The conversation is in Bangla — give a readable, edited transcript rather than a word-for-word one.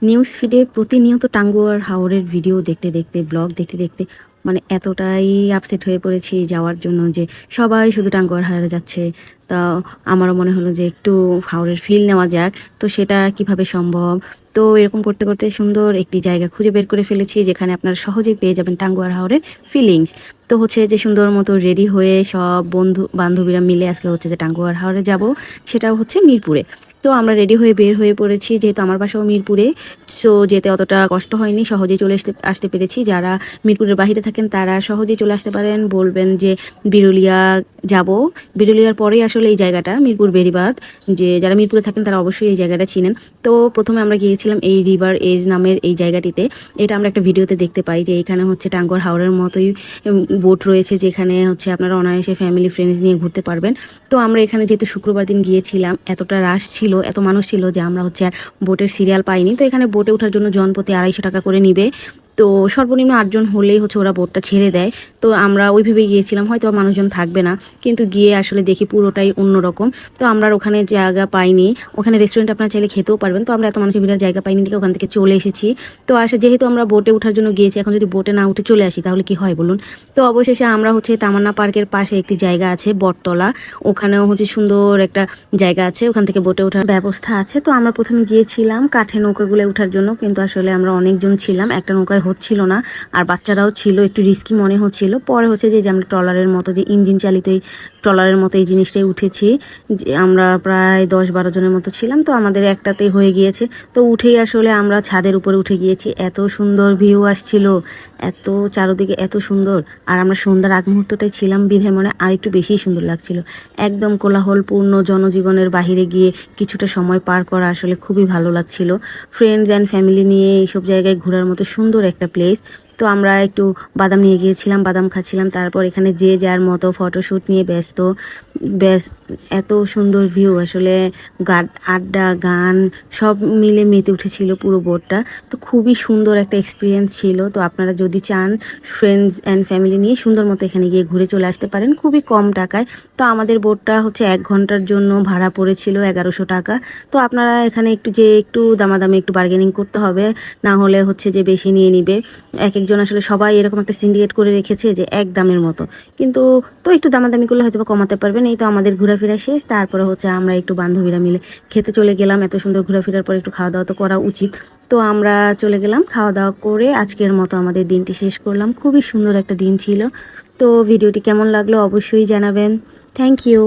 নিউজ ফিডে প্রতিনিয়ত টাঙ্গুয়ার হাওরের ভিডিও দেখতে দেখতে ব্লগ দেখতে দেখতে মানে এতটাই আপসেট হয়ে পড়েছি যাওয়ার জন্য যে সবাই শুধু টাঙ্গুয়ার হাওরে যাচ্ছে। তা আমারও মনে হলো যে একটু হাওরের ফিল নেওয়া যাক, তো সেটা কিভাবে সম্ভব। তো এরকম করতে করতে সুন্দর একটি জায়গা খুঁজে বের করে ফেলেছি যেখানে আপনারা সহজেই পেয়ে যাবেন টাঙ্গুয়ার হাওরের ফিলিংস। তো হচ্ছে যে সুন্দর মতো রেডি হয়ে সব বন্ধু বান্ধবীরা মিলে আজকে হচ্ছে যে টাঙ্গুয়ার হাওরে যাব, সেটাও হচ্ছে মিরপুরে। তো আমরা রেডি হয়ে বের হয়ে পড়েছি, যেহেতু আমার বাসাও মিরপুরে, সো যেতে অতটা কষ্ট হয়নি, সহজেই চলে আসতে পেরেছি। যারা মিরপুরের বাইরে থাকেন তারা সহজেই চলে আসতে পারেন, বলবেন যে বিরুলিয়া যাব। বিরুলিয়ার পরেই আসলে এই জায়গাটা মিরপুর বেড়িবাঁধ। যে যারা মিরপুরে থাকেন তারা অবশ্যই এই জায়গাটা চিনেন। তো প্রথমে আমরা গিয়েছিলাম এই রিভার এজ নামের এই জায়গাটিতে। এটা আমরা একটা ভিডিওতে দেখতে পাই যে এখানে হচ্ছে টাঙ্গুয়ার হাওরের মতোই বোট রয়েছে, যেখানে হচ্ছে আপনারা অনায়াসে ফ্যামিলি ফ্রেন্ডস নিয়ে ঘুরতে পারবেন। তো আমরা এখানে যেহেতু শুক্রবার দিন গিয়েছিলাম, এতটা রাশ ছিল, এত মানুষ ছিল যে আমরা হচ্ছে আর বোটের সিরিয়াল পাইনি। তো এখানে বোটে ওঠার জন্য জনপ্রতি 250 টাকা করে নিবে। তো সর্বনিম্ন 8 জন হলেই হচ্ছে ওরা বোটটা ছেড়ে দেয়। তো আমরা ওইভাবেই গিয়েছিলাম, হয়তো মানুষজন থাকবে না, কিন্তু গিয়ে আসলে দেখি পুরোটাই অন্যরকম। তো আমরা আর ওখানে জায়গা পাইনি, ওখানে রেস্টুরেন্ট আপনারা চাইলে খেতেও পারবেন। তো আমরা এত মানুষের ভিড়ের জায়গা পাইনি দেখে ওখান থেকে চলে এসেছি। তো যেহেতু আমরা বোটে ওঠার জন্য গিয়েছি, এখন যদি বোটে না উঠে চলে আসি তাহলে কি হয় বলুন। তো অবশেষে আমরা হচ্ছে তামান্না পার্কের পাশে একটি জায়গা আছে বটতলা, ওখানেও হচ্ছে সুন্দর একটা জায়গা আছে, ওখান থেকে বোটে ওঠার ব্যবস্থা আছে। তো আমরা প্রথমে গিয়েছিলাম কাঠে নৌকাগুলো ওঠার জন্য, কিন্তু আসলে আমরা অনেকজন ছিলাম, একটা নৌকায় হচ্ছিল না, আর বাচ্চারাও ছিল, একটু রিস্কি মনে হচ্ছিল। পরে হচ্ছে যে আমরা ট্রলারের মতো, যে ইঞ্জিন চালিত ট্রলারের মতো এই জিনিসটাই উঠেছি। যে আমরা প্রায় 10-12 জনের মতো ছিলাম, তো আমাদের একটাতেই হয়ে গিয়েছে। তো উঠেই আসলে আমরা ছাদের উপরে উঠে গিয়েছি, এত সুন্দর ভিউ আসছিল, এত চারদিকে এত সুন্দর। আর আমরা সন্ধ্যার আগ মুহূর্তটাই ছিলাম বিধে মনে আর একটু বেশি সুন্দর লাগছিল। একদম কোলাহলপূর্ণ জনজীবনের বাহিরে গিয়ে কিছুটা সময় পার করা আসলে খুবই ভালো লাগছিল। ফ্রেন্ডস অ্যান্ড ফ্যামিলি নিয়ে এইসব জায়গায় ঘোরার মতো সুন্দর একটা প্লেস। তো আমরা একটু বাদাম নিয়ে গিয়েছিলাম, বাদাম খাচ্ছিলাম, তারপর এখানে যে যার মতো ফটোশ্যুট নিয়ে ব্যস্ত। ব্যাস, এত সুন্দর ভিউ আসলে, আড্ডা গান সব মিলে মেতে উঠেছিল পুরো বোটটা। তো খুবই সুন্দর একটা এক্সপিরিয়েন্স ছিল। তো আপনারা যদি চান ফ্রেন্ডস অ্যান্ড ফ্যামিলি নিয়ে সুন্দর মতো এখানে গিয়ে ঘুরে চলে আসতে পারেন খুবই কম টাকায়। তো আমাদের বোটটা হচ্ছে 1 ঘন্টার জন্য ভাড়া পড়েছিল 1100 টাকা। তো আপনারা এখানে একটু দামাদামি একটু বার্গেনিং করতে হবে, না হলে হচ্ছে যে বেশি নিয়ে নিবে। এক একজন আসলে সবাই এরকম একটা সিন্ডিকেট করে রেখেছে যে এক দামের মতো, কিন্তু তো একটু দামাদামি করলে হয়তো কমাতে পারবেন। এই তো আমাদের ঘোরাফেরা শেষ, তারপরে হচ্ছে আমরা একটু বান্ধবীরা মিলে খেতে চলে গেলাম। এত সুন্দর ঘোরাফেরার পর একটু খাওয়া দাওয়া তো করা উচিত। তো আমরা চলে গেলাম, খাওয়া দাওয়া করে আজকের মতো আমাদের দিনটি শেষ করলাম। খুবই সুন্দর একটা দিন ছিল। তো ভিডিওটি কেমন লাগলো অবশ্যই জানাবেন। Thank you.